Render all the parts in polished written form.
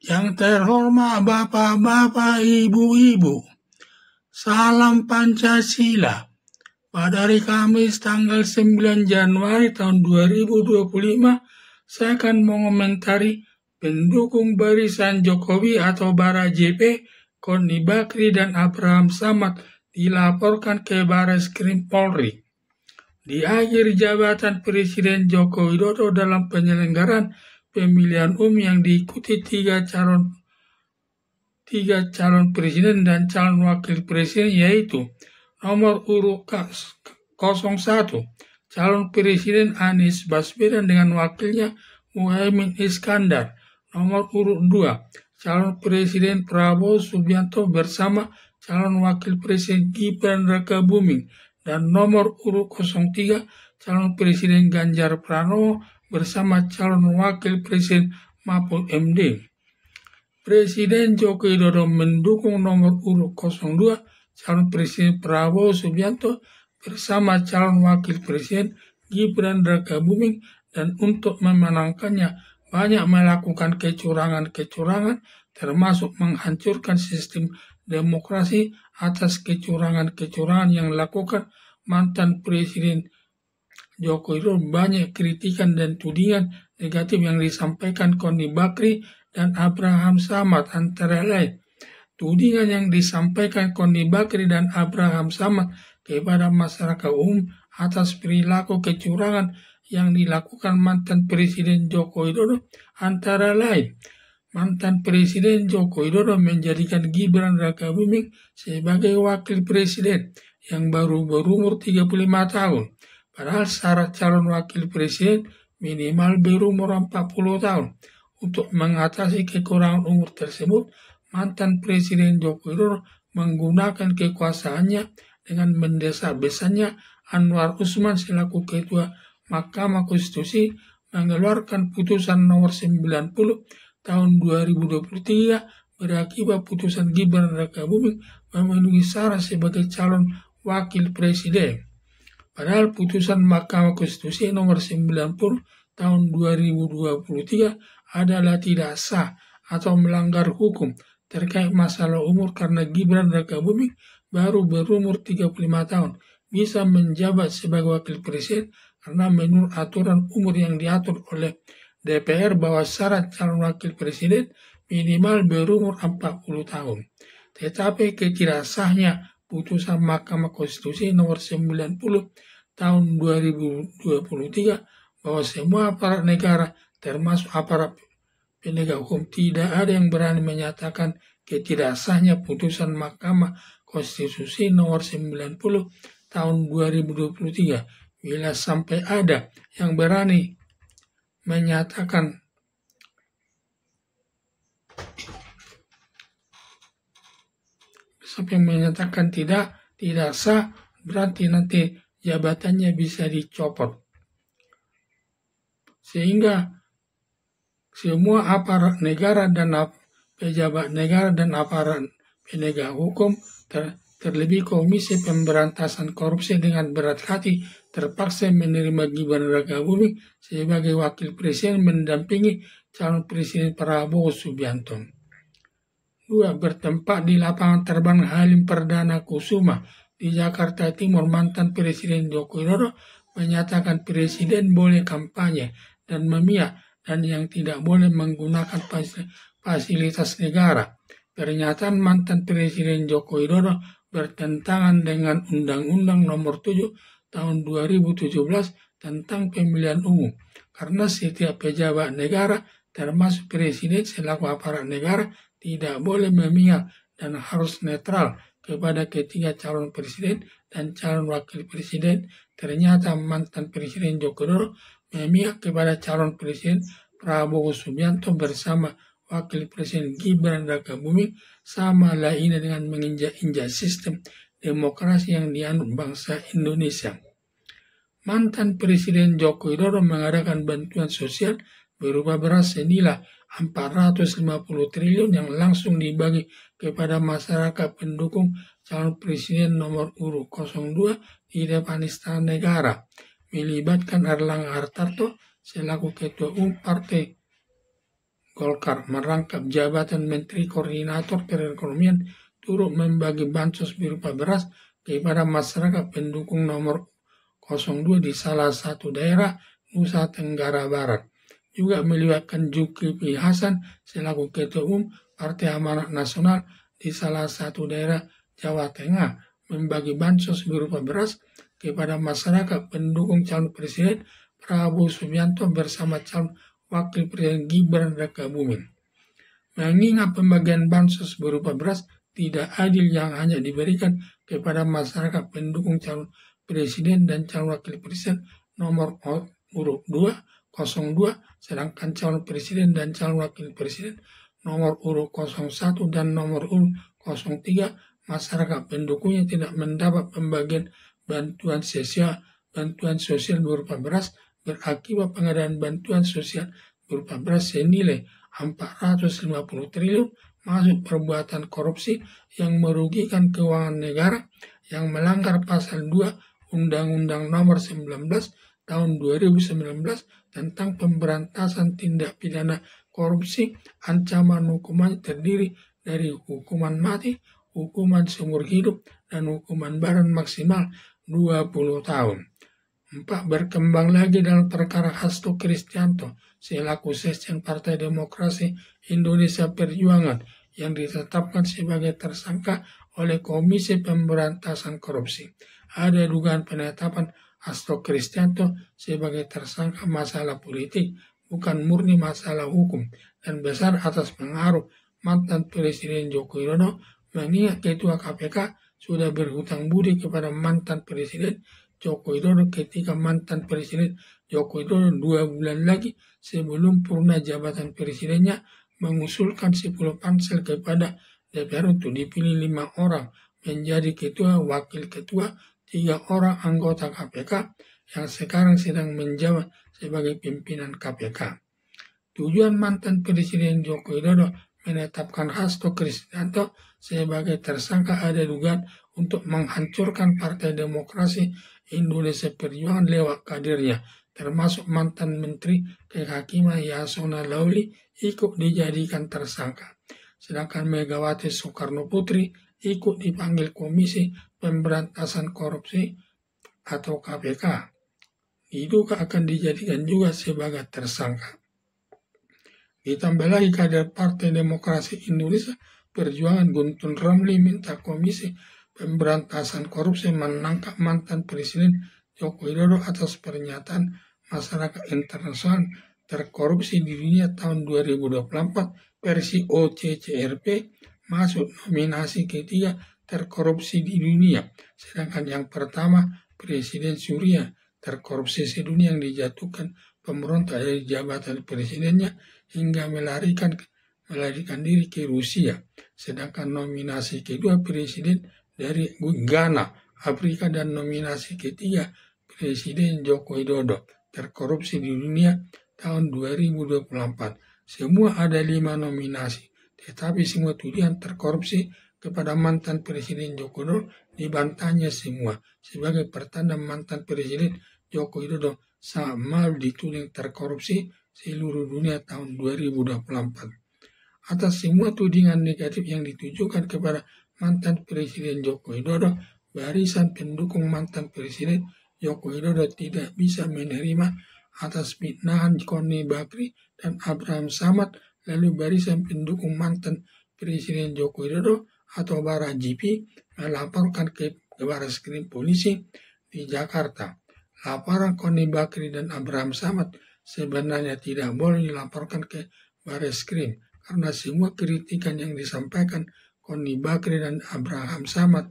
Yang terhormat Bapak-Bapak, Ibu-Ibu, salam Pancasila. Pada hari Kamis tanggal 9 Januari tahun 2025, saya akan mengomentari pendukung barisan Jokowi atau Bara JP, Koni Bakri dan Abraham Samad dilaporkan ke Bareskrim Polri. Di akhir jabatan Presiden Joko Widodo dalam penyelenggaraan pemilihan umum yang diikuti tiga calon presiden dan calon wakil presiden, yaitu nomor urut 01 calon presiden Anies Baswedan dengan wakilnya Muhaimin Iskandar, nomor urut 2 calon presiden Prabowo Subianto bersama calon wakil presiden Gibran Rakabuming, dan nomor urut 03 calon presiden Ganjar Pranowo bersama calon wakil presiden Mahfud MD. Presiden Joko Widodo mendukung nomor urut 02 calon presiden Prabowo Subianto bersama calon wakil presiden Gibran Rakabuming, dan untuk memenangkannya banyak melakukan kecurangan-kecurangan termasuk menghancurkan sistem demokrasi atas kecurangan-kecurangan yang dilakukan mantan Presiden Joko Widodo. Banyak kritikan dan tudingan negatif yang disampaikan Koni Bakri dan Abraham Samad, antara lain tudingan yang disampaikan Koni Bakri dan Abraham Samad kepada masyarakat umum atas perilaku kecurangan yang dilakukan mantan Presiden Joko Widodo, antara lain mantan Presiden Joko Widodo menjadikan Gibran Rakabuming sebagai wakil presiden yang baru berumur 35 tahun. Padahal syarat calon wakil presiden minimal berumur 40 tahun. Untuk mengatasi kekurangan umur tersebut, mantan Presiden Joko Widodo menggunakan kekuasaannya dengan mendesak besannya Anwar Usman selaku Ketua Mahkamah Konstitusi mengeluarkan putusan nomor 90 tahun 2023 berakibat putusan Gibran Rakabuming memenuhi syarat sebagai calon wakil presiden. Padahal putusan Mahkamah Konstitusi nomor 90 tahun 2023 adalah tidak sah atau melanggar hukum terkait masalah umur karena Gibran Rakabuming baru berumur 35 tahun bisa menjabat sebagai wakil presiden karena menurut aturan umur yang diatur oleh DPR bahwa syarat calon wakil presiden minimal berumur 40 tahun. Tetapi ketidaksahnya putusan Mahkamah Konstitusi nomor 90 tahun 2023 bahwa semua aparat negara termasuk aparat penegak hukum tidak ada yang berani menyatakan ketidaksahnya putusan Mahkamah Konstitusi nomor 90 tahun 2023. Bila sampai ada yang berani menyatakan tidak sah, berarti nanti jabatannya bisa dicopot. Sehingga semua aparat negara dan pejabat negara dan aparat penegak hukum terlebih Komisi Pemberantasan Korupsi dengan berat hati terpaksa menerima Gibran Rakabuming sebagai wakil presiden mendampingi calon presiden Prabowo Subianto. 2. Bertempat di lapangan terbang Halim Perdana Kusuma di Jakarta Timur, mantan Presiden Joko Widodo menyatakan presiden boleh kampanye dan memihak dan yang tidak boleh menggunakan fasilitas negara. Pernyataan mantan Presiden Joko Widodo bertentangan dengan Undang-Undang Nomor 7 Tahun 2017 tentang pemilihan umum, karena setiap pejabat negara termasuk presiden selaku aparat negara tidak boleh memihak dan harus netral kepada ketiga calon presiden dan calon wakil presiden. Ternyata mantan Presiden Joko Widodo memihak kepada calon presiden Prabowo Subianto bersama wakil presiden Gibran Rakabuming, sama lainnya dengan menginjak-injak sistem demokrasi yang dianut bangsa Indonesia. Mantan Presiden Joko Widodo mengadakan bantuan sosial berupa beras senilai 450 triliun yang langsung dibagi kepada masyarakat pendukung calon presiden nomor urut 02 di depan Istana Negara, melibatkan Erlangga Hartarto selaku Ketua Umum Partai Golkar merangkap jabatan Menteri Koordinator Perekonomian turut membagi bansos berupa beras kepada masyarakat pendukung nomor 02 di salah satu daerah Nusa Tenggara Barat. Juga melibatkan Zulkifli Hasan selaku Ketua Umum Partai Amanat Nasional di salah satu daerah Jawa Tengah membagi bansos berupa beras kepada masyarakat pendukung calon presiden Prabowo Subianto bersama calon wakil presiden Gibran Rakabuming. Mengingat pembagian bansos berupa beras tidak adil yang hanya diberikan kepada masyarakat pendukung calon presiden dan calon wakil presiden nomor urut 02, sedangkan calon presiden dan calon wakil presiden nomor urut 01 dan nomor urut 03 masyarakat pendukungnya tidak mendapat pembagian bantuan sosial berupa beras berakibat pengadaan bantuan sosial berupa beras senilai 450 triliun masuk perbuatan korupsi yang merugikan keuangan negara yang melanggar pasal 2 Undang-Undang Nomor 19 Tahun 2019 tentang pemberantasan tindak pidana korupsi. Ancaman hukuman terdiri dari hukuman mati, hukuman seumur hidup, dan hukuman baran maksimal 20 tahun. 4. Berkembang lagi dalam perkara Hasto Kristianto selaku Sekjen Partai Demokrasi Indonesia Perjuangan yang ditetapkan sebagai tersangka oleh Komisi Pemberantasan Korupsi. Ada dugaan penetapan Hasto Kristianto sebagai tersangka masalah politik, bukan murni masalah hukum, dan besar atas pengaruh mantan Presiden Joko Widodo, mengingat Ketua KPK sudah berhutang budi kepada mantan Presiden Joko Widodo ketika mantan Presiden Joko Widodo 2 bulan lagi sebelum purna jabatan presidennya mengusulkan 10 pansel kepada DPR untuk dipilih 5 orang menjadi ketua, wakil ketua, 3 orang anggota KPK yang sekarang sedang menjabat sebagai pimpinan KPK. Tujuan mantan Presiden Joko Widodo menetapkan Hasto Kristianto sebagai tersangka ada dugaan untuk menghancurkan Partai Demokrasi Indonesia Perjuangan lewat kadernya, termasuk mantan Menteri Kehakiman Yasona Lawli ikut dijadikan tersangka. Sedangkan Megawati Soekarno Putri ikut dipanggil Komisi Pemberantasan Korupsi atau KPK. Diduga akan dijadikan juga sebagai tersangka. Ditambah lagi kader Partai Demokrasi Indonesia Perjuangan Guntur Romli minta Komisi Pemberantasan Korupsi menangkap mantan Presiden Joko Widodo atas pernyataan masyarakat internasional terkorupsi di dunia tahun 2024 versi OCCRP masuk nominasi ketiga terkorupsi di dunia. Sedangkan yang pertama Presiden Suriah terkorupsi sedunia yang dijatuhkan pemberontak dari jabatan presidennya hingga melarikan diri ke Rusia. Sedangkan nominasi kedua Presiden dari Ghana, Afrika, dan nominasi ketiga Presiden Joko Widodo terkorupsi di dunia tahun 2024. Semua ada 5 nominasi, tetapi semua tuduhan terkorupsi kepada mantan Presiden Joko Widodo dibantahnya semua sebagai pertanda mantan Presiden Joko Widodo sama dituding terkorupsi seluruh dunia tahun 2024. Atas semua tudingan negatif yang ditujukan kepada mantan Presiden Joko Widodo, barisan pendukung mantan Presiden Joko Widodo tidak bisa menerima atas fitnahan Koni Bakri dan Abraham Samad, lalu barisan pendukung mantan Presiden Joko Widodo atau Barajipi melaporkan ke Barreskrim Polisi di Jakarta. Laporan Koni Bakri dan Abraham Samad sebenarnya tidak boleh dilaporkan ke Barreskrim karena semua kritikan yang disampaikan Koni Bakri dan Abraham Samad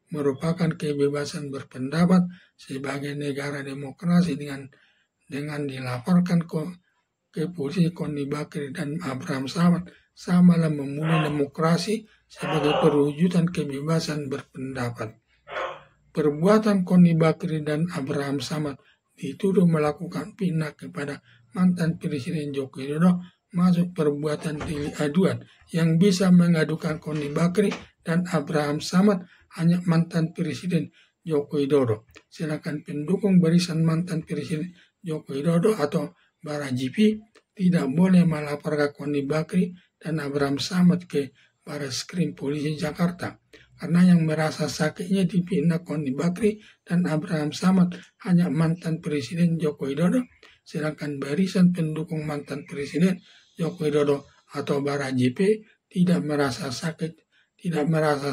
merupakan kebebasan berpendapat sebagai negara demokrasi. Dengan dilaporkan ke polisi, Koni Bakri dan Abraham Samad samalah memulai demokrasi sebagai perwujudan kebebasan berpendapat. Perbuatan Koni Bakri dan Abraham Samad dituduh melakukan fitnah kepada mantan Presiden Joko Widodo masuk perbuatan delik aduan. Yang bisa mengadukan Koni Bakri dan Abraham Samad hanya mantan Presiden Joko Widodo. Sedangkan pendukung barisan mantan Presiden Joko Widodo atau Barajipi tidak boleh melaporkan Koni Bakri dan Abraham Samad ke Barreskrim Polisi Jakarta karena yang merasa sakitnya dipitnah Koni Bakri dan Abraham Samad hanya mantan Presiden Joko Widodo, sedangkan barisan pendukung mantan Presiden Joko Widodo atau Bara JP tidak merasa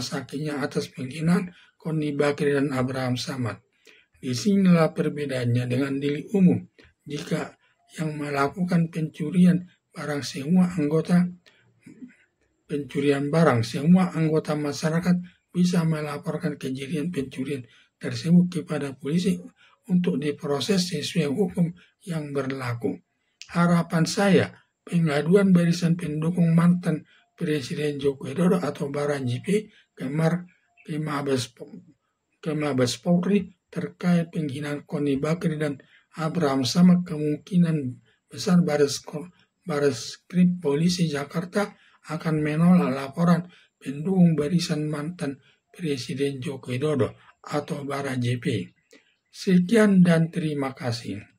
sakitnya atas penghinaan Koni Bakri dan Abraham Samad. Disinilah perbedaannya dengan delik umum. Jika yang melakukan pencurian barang semua anggota masyarakat bisa melaporkan kejadian pencurian tersebut kepada polisi untuk diproses sesuai hukum yang berlaku. Harapan saya, pengaduan barisan pendukung mantan Presiden Joko Widodo atau Bara JP ke Mabes Polri terkait penghinaan Koni Bakri dan Abraham Samad kemungkinan besar Barreskrim Polisi Jakarta akan menolak laporan pendukung barisan mantan Presiden Joko Widodo atau Bara JP. Sekian dan terima kasih.